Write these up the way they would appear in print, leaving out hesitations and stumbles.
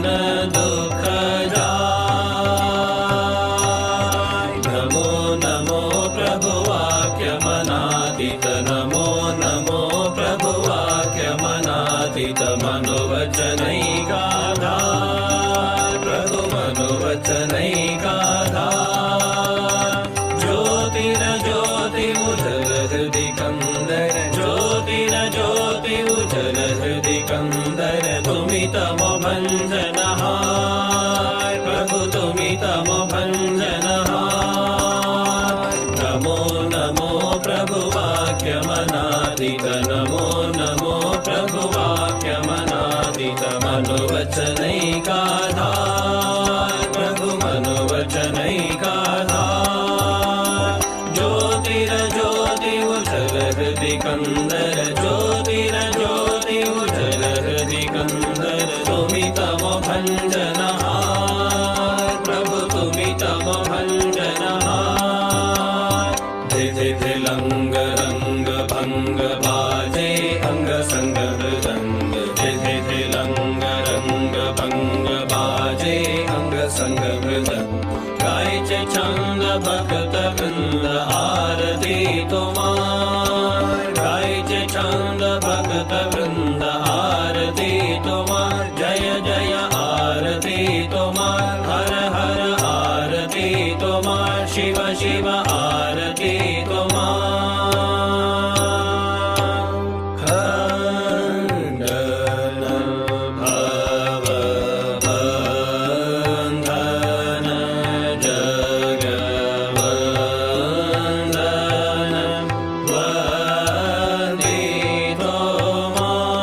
जन दुख जाय। नमो नमो प्रभु वाक्य मनातीत, नमो नमो प्रभु वाक्य मनातीत, मनोवचनैकाधार प्रभु मनोवचनैकाधार। ज्योतिरज्योति उज्जल हृदि कंदर, ज्योतिरज्योति उज्जल हृदि कंदर, तुमि तमो भंजनहार प्रभु तुमि तमो भंजनहार। नमो नमो प्रभु वाक्य मनातीत, नमो नमो प्रभु वाक्य मनातीत, मनोवचनैकाधार प्रभु मनोवचनैकाधार। ज्योतिरज्योति उज्जल हृदि कंदर, ज्योतिरज्योति उज्जल हृदि कंदर, तुमि तमो भंजनहार प्रभु तुमि तमो भंजनहार। धिधि लंग रंग भंग बाजे अंग संग मृदंग, धिधि लंग रंग भंग बाजे अंग संग मृदंग। गायचे छंद भक्त वृंद आरती तुम्हार, गायचे छंद भक्त वृंद आरती तुम्हार। जय जय आरती तुम्हार, हर हर आरती तुम्हार, शिव शिव आरती तुम्हार। खंडन भव बंधन जगवंदन, वंदे तुम्हार।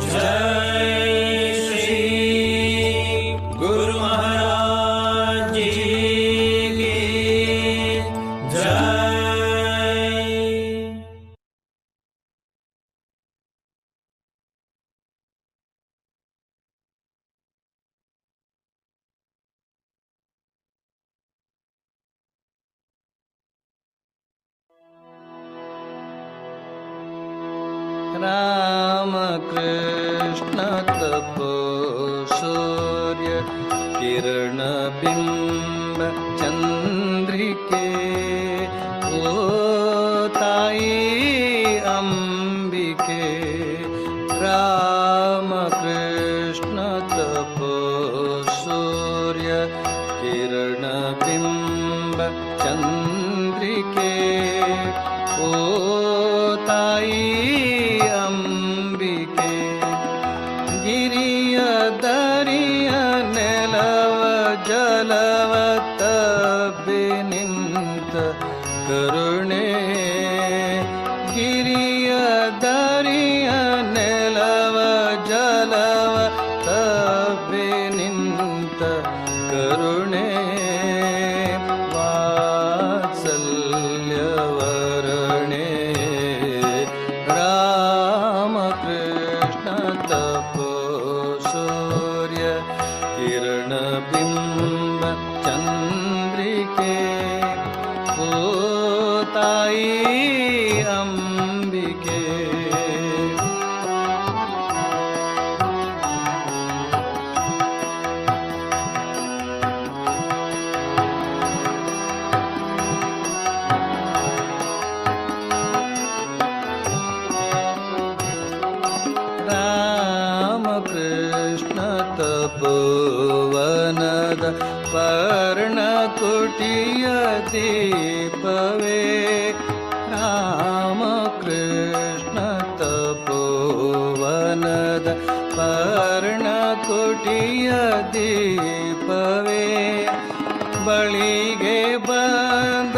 जय श्री गुरु महाराज जी की जय। राम कृष्ण तपो सूर्य किरण बिंब चंद्रिके, ओ ताई अंबिके। राम कृष्ण तपो सूर्य किरण बिंब चंद्रिके, ओ ताई अंबिके। गिरिय दरिय नेलव जलव तಬ್ಬಿ ನಿಂತ ಕರುಣೆ, ಗಿರಿಯ ದರಿಯ ನೆಲವ ಜಲವ ತಬ್ಬಿ ನಿಂತ ಕರುಣೆ, ವಾತ್ಸಲ್ಯವರಣೆ। ರಾಮ ಕೃಷ್ಣ ತಪೋ ಸೂರ್ಯ ಕಿರಣ ಬಿಂಬ ಚಂದ್ರಿಕೆ, ಓ ತಾಯಿ ಅಂಬಿಕೆ। ರಾಮ ಕೃಷ್ಣ ತಪೋವನದ ಪರ್ಣಕುಟಿಯ ದೀಪವೇ, ರಾಮ ಕೃಷ್ಣ ತಪೋವನದ ಪರ್ಣಕುಟಿಯ ದೀಪವೇ, ಬಳಿಗೆ ಬಂದ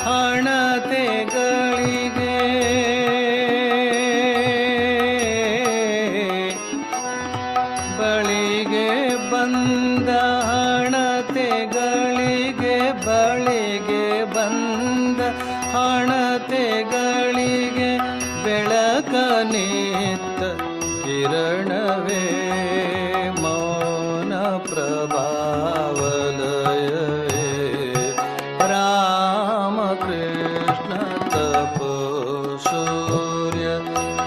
ಹಣತೆಗಳಿಗೆ, ಬಳಿಗೆ ಬಂದ ಹಣತೆಗಳಿಗೆ, ಬಳಿಗೆ ಬಂದ ಹಣತೆಗಳಿಗೆ ಬೆಳಕ ನಿತ್ತ ಕಿರಣವೇ, ಮೌನ ಪ್ರಭಾವಲಯವೇ। ರಾಮ ಕೃಷ್ಣ ತಪೋ ಸೂರ್ಯ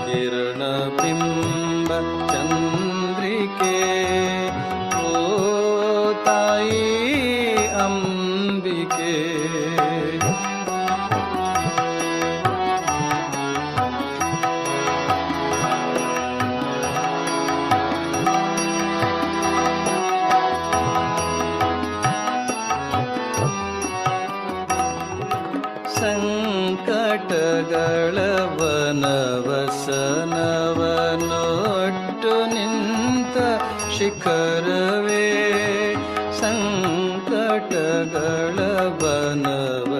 ಕಿರಣ ಬಿಂಬ ಚಂದ್ರಿಕೆ ಓ ತಾಯಿ ಅಂಬಿಕೆ. ಸಂಕಟಗಳ ವನವಸನವನೊಟ್ಟು ನಿಂತ ಶಿಖರವೇ, ಸಂಕಟಗಳ ವನವಸನವನೊಟ್ಟು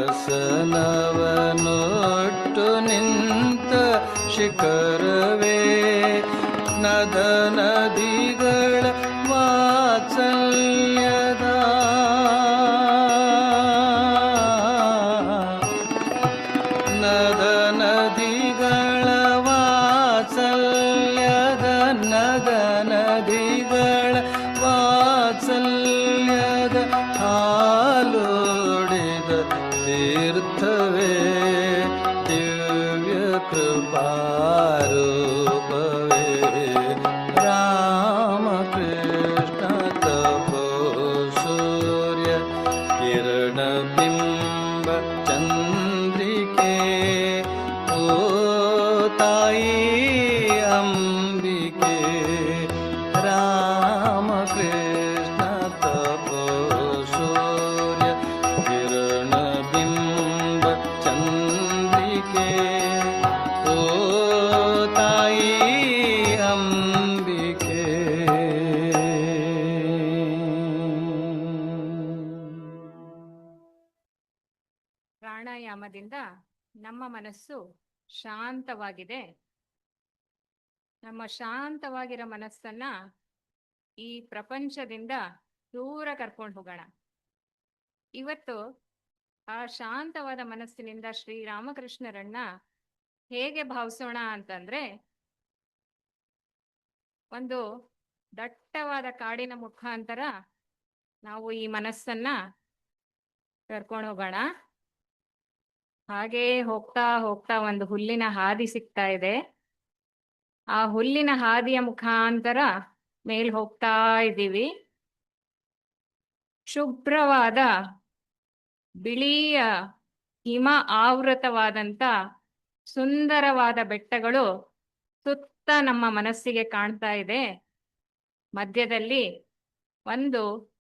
ನಿಂತ ಶಿಖರವೇ, ನದ ನದಿಗಳ ವಾತ್ಸಲ್ಯದ ನದ ನದಿಗಳ ವಾತ್ಸಲ್ಯದ ನದ ನದಿಗಳ ವಾತ್ಸಲ್ಯದ ಹಾಲೋಡಿದ ತೀರ್ಥವೇ, ದಿವ್ಯ ಕೃಪಾರೂಪವೇ, ರಾಮಕೃಷ್ಣ ತಪೋ ಸೂರ್ಯ ಕಿರಣ ಬಿಂಬ ಚಂದ್ರಿಕೆ ಓ ತಾಯಿ ಅಂಬಿಕೆ. ರಾಮಕೃಷ್ಣ ತಪೋ ಸೂರ್ಯ ಕಿರಣ ಬಿಂಬ ಚಂದ್ರಿಕೆ ಓ ತಾಯಿ ಅಂಬಿಕೆ. ಪ್ರಾಣಾಯಾಮದಿಂದ ನಮ್ಮ ಮನಸ್ಸು ಶಾಂತವಾಗಿದೆ. ನಮ್ಮ ಶಾಂತವಾಗಿರೋ ಮನಸ್ಸನ್ನ ಈ ಪ್ರಪಂಚದಿಂದ ದೂರ ಕರ್ಕೊಂಡು ಹೋಗೋಣ. ಇವತ್ತು ಆ ಶಾಂತವಾದ ಮನಸ್ಸಿನಿಂದ ಶ್ರೀರಾಮಕೃಷ್ಣರನ್ನ ಹೇಗೆ ಭಾವಿಸೋಣ ಅಂತಂದ್ರೆ, ಒಂದು ದಟ್ಟವಾದ ಕಾಡಿನ ಮುಖಾಂತರ ನಾವು ಈ ಮನಸ್ಸನ್ನ ಕರ್ಕೊಂಡು ಹೋಗೋಣ. ಹಾಗೇ ಹೋಗ್ತಾ ಹೋಗ್ತಾ ಒಂದು ಹುಲ್ಲಿನ ಹಾದಿ ಸಿಗ್ತಾ ಇದೆ. ಆ ಹುಲ್ಲಿನ ಹಾದಿಯ ಮುಖಾಂತರ ಮೇಲ್ ಹೋಗ್ತಾ ಇದ್ದೀವಿ. ಶುಭ್ರವಾದ ಬಿಳಿಯ ಹಿಮ ಆವೃತವಾದಂತ ಸುಂದರವಾದ ಬೆಟ್ಟಗಳು ಸುತ್ತ ನಮ್ಮ ಮನಸ್ಸಿಗೆ ಕಾಣ್ತಾ ಇದೆ. ಮಧ್ಯದಲ್ಲಿ ಒಂದು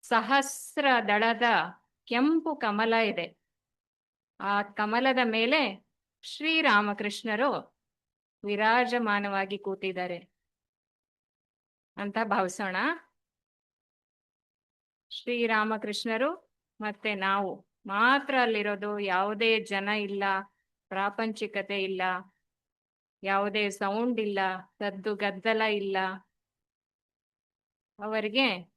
ಸಹಸ್ರ ದಳದ ಕೆಂಪು ಕಮಲ ಇದೆ. ಆ ಕಮಲದ ಮೇಲೆ ಶ್ರೀರಾಮಕೃಷ್ಣರು ವಿರಾಜಮಾನವಾಗಿ ಕೂತಿದ್ದಾರೆ ಅಂತ ಭಾವಿಸೋಣ. ಶ್ರೀರಾಮಕೃಷ್ಣರು ಮತ್ತೆ ನಾವು ಮಾತ್ರ ಅಲ್ಲಿರೋದು. ಯಾವುದೇ ಜನ ಇಲ್ಲ, ಪ್ರಾಪಂಚಿಕತೆ ಇಲ್ಲ, ಯಾವುದೇ ಸೌಂಡ್ ಇಲ್ಲ, ಸದ್ದು ಗದ್ದಲ ಇಲ್ಲ. ಅವರಿಗೆ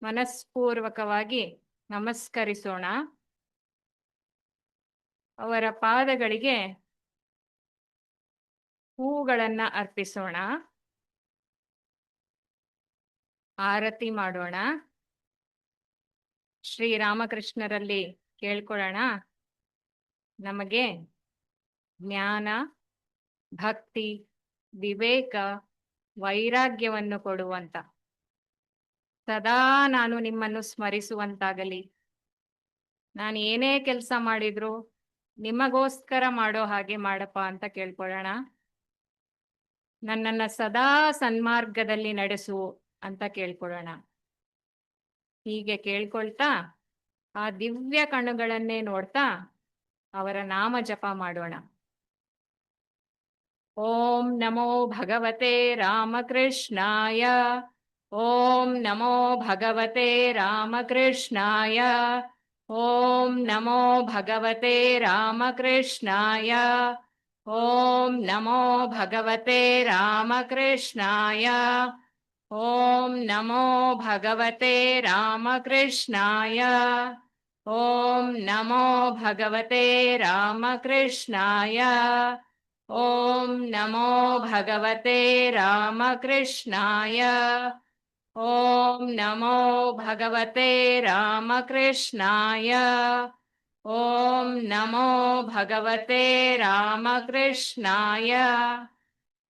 ಮನಸ್ಪೂರ್ವಕವಾಗಿ ನಮಸ್ಕರಿಸೋಣ. ಅವರ ಪಾದಗಳಿಗೆ ಹೂಗಳನ್ನ ಅರ್ಪಿಸೋಣ, ಆರತಿ ಮಾಡೋಣ. ಶ್ರೀರಾಮಕೃಷ್ಣರಲ್ಲಿ ಕೇಳ್ಕೊಳ್ಳೋಣ, ನಮಗೆ ಜ್ಞಾನ, ಭಕ್ತಿ, ವಿವೇಕ, ವೈರಾಗ್ಯವನ್ನು ಕೊಡುವಂತ, ಸದಾ ನಾನು ನಿಮ್ಮನ್ನು ಸ್ಮರಿಸುವಂತಾಗಲಿ. ನಾನು ಏನೇ ಕೆಲಸ ಮಾಡಿದ್ರು ನಿಮಗೋಸ್ಕರ ಮಾಡೋ ಹಾಗೆ ಮಾಡಪ್ಪ ಅಂತ ಕೇಳ್ಕೊಳ್ಳೋಣ. ನನ್ನನ್ನ ಸದಾ ಸನ್ಮಾರ್ಗದಲ್ಲಿ ನಡೆಸು ಅಂತ ಕೇಳ್ಕೊಳ್ಳೋಣ. ಹೀಗೆ ಕೇಳ್ಕೊಳ್ತಾ ಆ ದಿವ್ಯ ಕಣ್ಣುಗಳನ್ನೇ ನೋಡ್ತಾ ಅವರ ನಾಮ ಜಪ ಮಾಡೋಣ. ಓಂ ನಮೋ ಭಗವತೆ ರಾಮಕೃಷ್ಣಾಯ. ಓಂ ನಮೋ ಭಗವತೆ ರಾಮಕೃಷ್ಣಾಯ. ಓಂ ನಮೋ ಭಗವತೆ ರಾಮಕೃಷ್ಣಾಯ. ಓಂ ನಮೋ ಭಗವತೆ ರಾಮಕೃಷ್ಣಾಯ. ಓಂ ನಮೋ ಭಗವತೆ ರಾಮಕೃಷ್ಣಾಯ. ಓಂ ನಮೋ ಭಗವತೆ ರಾಮಕೃಷ್ಣಾಯ. ಓಂ ನಮೋ ಭಗವತೆ ರಾಮಕೃಷ್ಣಾಯ. ಓಂ ನಮೋ ಭಗವತೆ ರಾಮಕೃಷ್ಣಾಯ. ಓಂ ನಮೋ ಭಗವತೆ ರಾಮಕೃಷ್ಣಾಯ.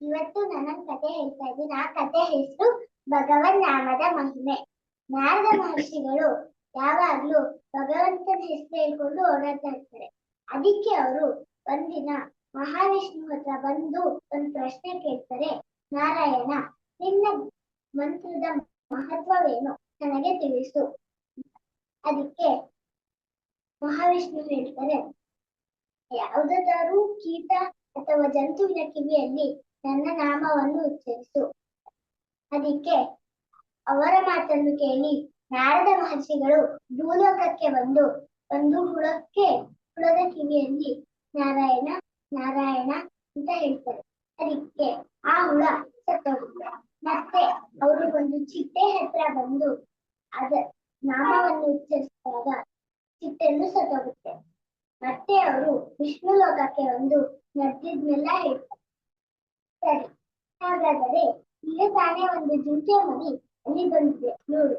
ಇವತ್ತು ನಾನೊಂದ್ ಕತೆ ಹೇಳ್ತಾ ಇದ್ದೀನಿ. ಆ ಕತೆ ಹೆಸರು ಭಗವನ್ ನಾಮದ ಮಹಿಮೆ. ನಾರದ ಮಹರ್ಷಿಗಳು ಯಾವಾಗ್ಲೂ ಭಗವಂತನ ಹೆಸರು ಹೇಳ್ಕೊಂಡು ಓಡಾಡ್ತಾ ಇರ್ತಾರೆ. ಅದಕ್ಕೆ ಅವರು ಒಂದಿನ ಮಹಾವಿಷ್ಣು ಹತ್ರ ಬಂದು ಒಂದ್ ಪ್ರಶ್ನೆ ಕೇಳ್ತಾರೆ. ನಾರಾಯಣ, ನಿನ್ನ ಮಂತ್ರದ ಮಹತ್ವವೇನು ನನಗೆ ತಿಳಿಸು. ಅದಕ್ಕೆ ಮಹಾವಿಷ್ಣು ಹೇಳ್ತಾರೆ, ಯಾವುದಾದರೂ ಕೀಟ ಅಥವಾ ಜಂತುವಿನ ಕಿವಿಯಲ್ಲಿ ನನ್ನ ನಾಮವನ್ನು ಉಚ್ಚರಿಸು. ಅದಕ್ಕೆ ಅವರ ಮಾತನ್ನು ಕೇಳಿ ನಾರದ ಮಹರ್ಷಿಗಳು ಭೂಲೋಕಕ್ಕೆ ಬಂದು ಒಂದು ಹುಳದ ಕಿವಿಯಲ್ಲಿ ನಾರಾಯಣ ನಾರಾಯಣ ಅಂತ ಹೇಳ್ತಾರೆ. ಅದಕ್ಕೆ ಆ ಹುಳ ಸತ್ತೋಗುತ್ತೆ. ಮತ್ತೆ ಅವರು ಒಂದು ಚಿಟ್ಟೆ ಹತ್ರ ಬಂದು ಅದ ನಾಮವನ್ನು ಉಚ್ಚರಿಸಿದಾಗ ಚಿಟ್ಟೆಯನ್ನು ಸತ್ತೋಗುತ್ತೆ. ಮತ್ತೆ ಅವರು ವಿಷ್ಣು ಲೋಕಕ್ಕೆ ಒಂದು ನಡೆದಿದ್ನೆಲ್ಲ ಹೇಳ್ತಾರೆ. ಸರಿ, ಹಾಗಾದರೆ ಈಗ ತಾನೇ ಒಂದು ಜಿಂಕೆ ಮರಿ ಅಲ್ಲಿ ಬಂದಿದೆ ನೋಡು,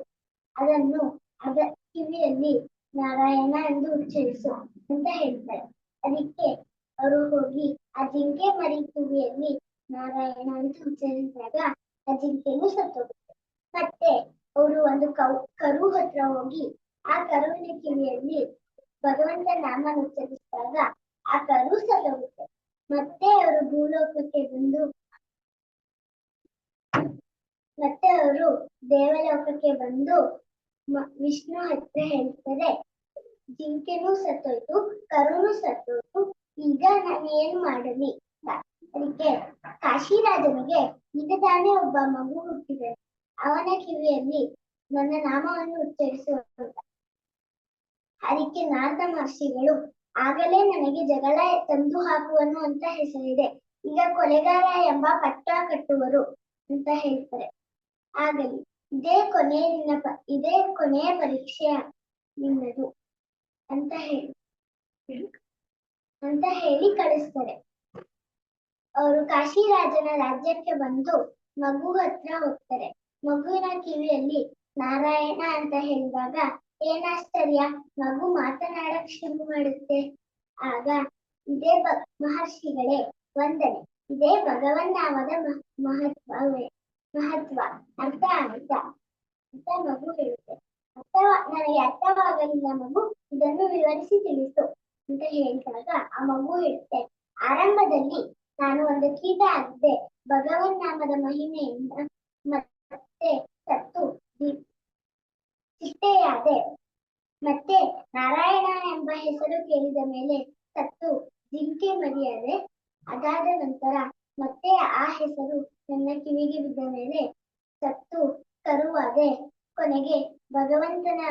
ಅದನ್ನು ಅದ ಕಿವಿಯಲ್ಲಿ ನಾರಾಯಣ ಎಂದು ಉಚ್ಚರಿಸು ಅಂತ ಹೇಳ್ತಾರೆ. ಅದಕ್ಕೆ ಅವರು ಹೋಗಿ ಆ ಜಿಂಕೆ ಮರಿ ಕಿವಿಯಲ್ಲಿ ನಾರಾಯಣ ಅಂತ ಉಚ್ಚರಿಸಿದಾಗ ಆ ಜಿಂಕೆಯನ್ನು ಸತ್ತೋಗುತ್ತೆ. ಮತ್ತೆ ಅವರು ಒಂದು ಕರು ಹತ್ರ ಹೋಗಿ ಆ ಕರುವಿನ ಕಿವಿಯಲ್ಲಿ ಭಗವಂತ ನಾಮ ಉಚ್ಚರಿಸಿದಾಗ ಆ ಕರು ಸತ್ತೋಗುತ್ತೆ. ಮತ್ತೆ ಅವರು ಭೂಲೋಕಕ್ಕೆ ಬಂದು ಮತ್ತೆ ಅವರು ದೇವಲೋಕಕ್ಕೆ ಬಂದು ವಿಷ್ಣು ಹತ್ರ ಹೇಳ್ತಾರೆ, ಜಿಂಕೆನೂ ಸತ್ತೋಯ್ತು, ಕರುನು ಸತ್ತೋಯ್ತು, ಈಗ ನಾನು ಏನ್ ಮಾಡಲಿ? ಅದಕ್ಕೆ ಕಾಶಿರಾಜನಿಗೆ ಈಗ ತಾನೇ ಒಬ್ಬ ಮಗು ಹುಟ್ಟಿದೆ, ಅವನ ಕಿವಿಯಲ್ಲಿ ನನ್ನ ನಾಮವನ್ನು ಉಚ್ಚರಿಸು ಅಂತ. ಅದಕ್ಕೆ ನಾರದ ಮಹರ್ಷಿಗಳು, ಆಗಲೇ ನನಗೆ ಜಗಳ ತಂದು ಹಾಕುವನು ಅಂತ ಹೆಸರಿದೆ, ಈಗ ಕೊಲೆಗಾರ ಎಂಬ ಪಟ್ಟ ಕಟ್ಟುವರು ಅಂತ ಹೇಳ್ತಾರೆ. ಆಗಲಿ, ಇದೇ ಕೊನೆಯ ಪರೀಕ್ಷೆ ನಿನ್ನದು ಅಂತ ಹೇಳಿ ಕಳಿಸ್ತಾರೆ. ಅವರು ಕಾಶಿರಾಜನ ರಾಜ್ಯಕ್ಕೆ ಬಂದು ಮಗು ಹತ್ರ ಹೋಗ್ತಾರೆ. ಮಗುವಿನ ಕಿವಿಯಲ್ಲಿ ನಾರಾಯಣ ಅಂತ ಹೇಳಿದಾಗ ಏನಾಶ್ಚರ್ಯ, ಮಗು ಮಾತನಾಡಕ್ ಶುರು ಮಾಡುತ್ತೆ. ಆಗ ಇದೇ ಮಹರ್ಷಿಗಳೇ ವಂದನೆ, ಇದೇ ಭಗವನ್ ನಾಮದ ಮಹತ್ವ ಅರ್ಥ ಆಗುತ್ತಾ ಅಂತ ಮಗು ಹೇಳುತ್ತೆ. ನನಗೆ ಅರ್ಥವಾಗಲಿಲ್ಲ ಮಗು, ಇದನ್ನು ವಿವರಿಸಿ ತಿಳಿಸು ಅಂತ ಹೇಳಿದಾಗ ಆ ಮಗು ಹೇಳುತ್ತೆ, ಆರಂಭದಲ್ಲಿ ನಾನು ಒಂದು ಕೀಟ ಆಗಿದ್ದೆ, ಭಗವನ್ ನಾಮದ ಮಹಿಮೆಯಿಂದ ಮತ್ತೆ ಸತ್ತು ಚಿಟ್ಟೆಯಾದೆ. ಮತ್ತೆ ನಾರಾಯಣ ಎಂಬ ಹೆಸರು ಕೇಳಿದ ಮೇಲೆ ಸತ್ತು ಜಿಂಕೆ ಮರಿಯಾದೆ. ಅದಾದ ನಂತರ ಮತ್ತೆ ಆ ಹೆಸರು ನನ್ನ ಕಿವಿಗೆ ಬಿದ್ದ ಮೇಲೆ ಸತ್ತು ಕರುವಾದೆ. ಕೊನೆಗೆ ಭಗವಂತನ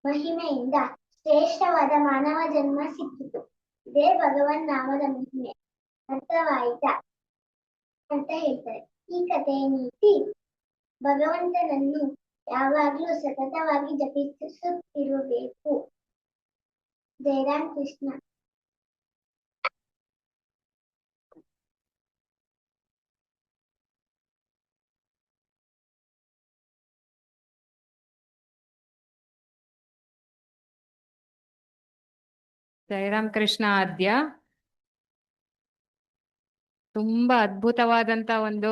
ಮಹಿಮೆಯಿಂದ ಶ್ರೇಷ್ಠವಾದ ಮಾನವ ಜನ್ಮ ಸಿಕ್ಕಿತು. ಇದೇ ಭಗವನ್ ನಾಮದ ಮಹಿಮೆ, ಅರ್ಥವಾಯಿತಾ ಅಂತ ಹೇಳ್ತಾರೆ. ಈ ಕಥೆಯ ನೀತಿ, ಭಗವಂತನನ್ನು ಯಾವಾಗ್ಲೂ ಸತತವಾಗಿ ಜಪಿಸುತ್ತಿರಬೇಕು. ಜಯರಾಮ್ ಕೃಷ್ಣ. ಜಯರಾಮ್ ಕೃಷ್ಣ ಆದ್ಯ, ತುಂಬಾ ಅದ್ಭುತವಾದಂತ ಒಂದು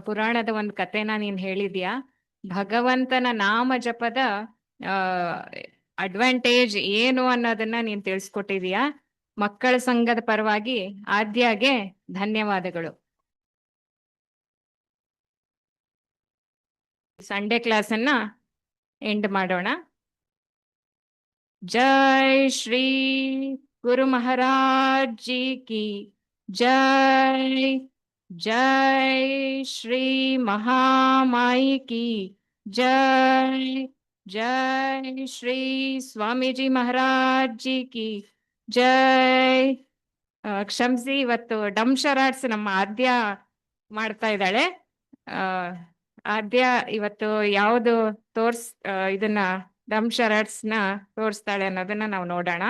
ಪುರಾಣದ ಒಂದು ಕಥೆನ ನೀನ್ ಹೇಳಿದ್ಯಾ. ಭಗವಂತನ ನಾಮ ಜಪದ ಅಡ್ವಾಂಟೇಜ್ ಏನು ಅನ್ನೋದನ್ನ ನೀನ್ ತಿಳಿಸ್ಕೊಟ್ಟಿದೀಯಾ. ಮಕ್ಕಳ ಸಂಘದ ಪರವಾಗಿ ಆದ್ಯಾಗೆ ಧನ್ಯವಾದಗಳು. ಸಂಡೇ ಕ್ಲಾಸನ್ನ ಎಂಡ್ ಮಾಡೋಣ. जय श्री गुरु महाराज जी की जय, जय श्री महामाई की जय, जय श्री स्वामी जी महाराज जी की जय. ಕ್ಷಮಿಸಿ, ಇವತ್ತು ಡಮ್ ಶರಾಟ್ಸ್ ನಮ್ಮ ಆದ್ಯ ಮಾಡ್ತಾ ಇದ್ದಾಳೆ. ಆದ್ಯ ಇವತ್ತು ಯಾವುದು ಇದನ್ನ ಡಮ್ ಶರಾಟ್ಸ್ ನ ತೋರಿಸ್ತಾಳೆ ಅನ್ನೋದನ್ನ ನಾವು ನೋಡೋಣ.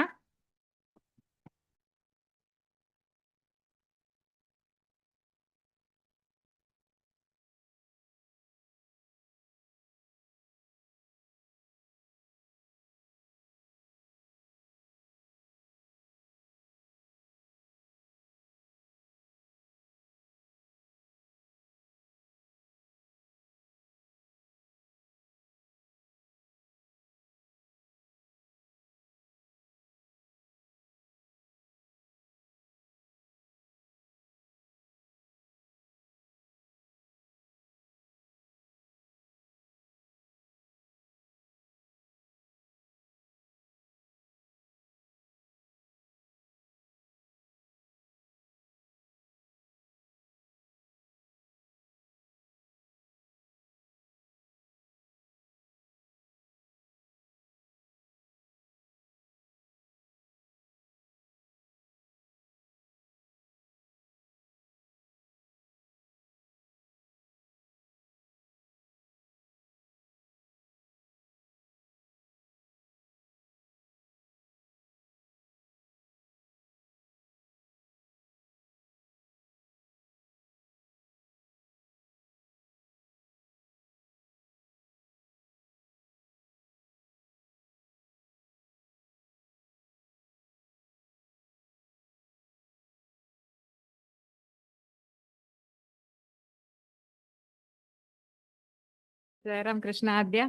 ಜಯರಾಮ್ ಕೃಷ್ಣ ಆದ್ಯ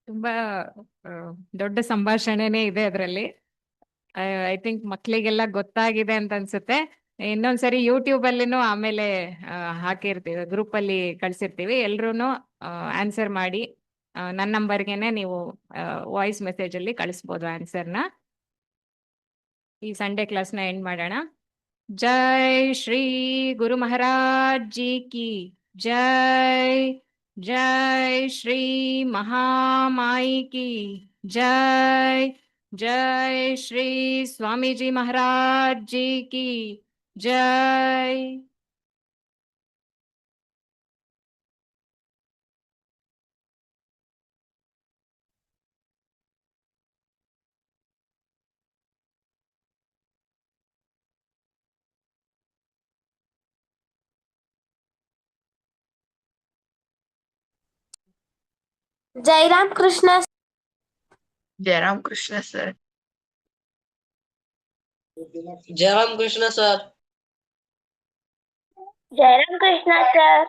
ತುಂಬಾ ಆ, ದೊಡ್ಡ ಸಂಭಾಷಣೆನೇ ಇದೆ ಅದರಲ್ಲಿ. ಐ ಥಿಂಕ್ ಮಕ್ಳಿಗೆಲ್ಲ ಗೊತ್ತಾಗಿದೆ ಅಂತ ಅನ್ಸುತ್ತೆ. ಇನ್ನೊಂದ್ಸರಿ ಯೂಟ್ಯೂಬ್ ಅಲ್ಲಿನೂ ಆಮೇಲೆ ಹಾಕಿರ್ತೀವಿ, ಗ್ರೂಪ್ ಅಲ್ಲಿ ಕಳ್ಸಿರ್ತೀವಿ. ಎಲ್ರೂನು ಆನ್ಸರ್ ಮಾಡಿ ನನ್ನ ನಂಬರ್ಗೆನೆ ನೀವು ವಾಯ್ಸ್ ಮೆಸೇಜ್ ಅಲ್ಲಿ ಕಳಿಸ್ಬೋದು ಆನ್ಸರ್ನ. ಈ ಸಂಡೇ ಕ್ಲಾಸ್ನ ಎಂಡ್ ಮಾಡೋಣ. ಜೈ ಶ್ರೀ ಗುರು ಮಹಾರಾಜ್ ಜಿ ಕಿ ಜೈ. जय श्री महामाई की जय. जय श्री स्वामी जी महाराज जी की जय. Jayaram Krishna Jayaram Krishna sir. Jayaram Krishna sir. Jayaram Krishna sir.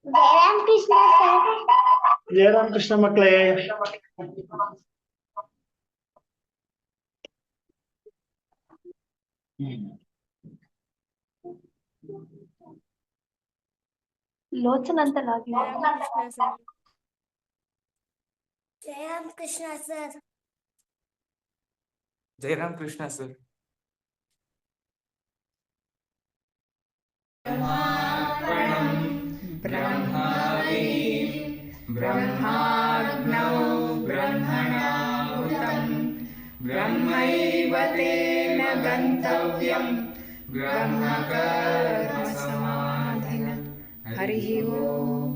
Jayaram Krishna sir. Jayaram Krishna ಮಕ್ಕಳೇ. लोचन ಅಂತ ಜಯರಾಮ್ ಕೃಷ್ಣ ಸರ್. जयराम कृष्ण सर. ब्रह्माग्नौ ब्रह्मणाहुतं ब्रह्मैव तेन गन्तव्यं ब्रह्मकर्मसमाधिना. हरिः ओम्.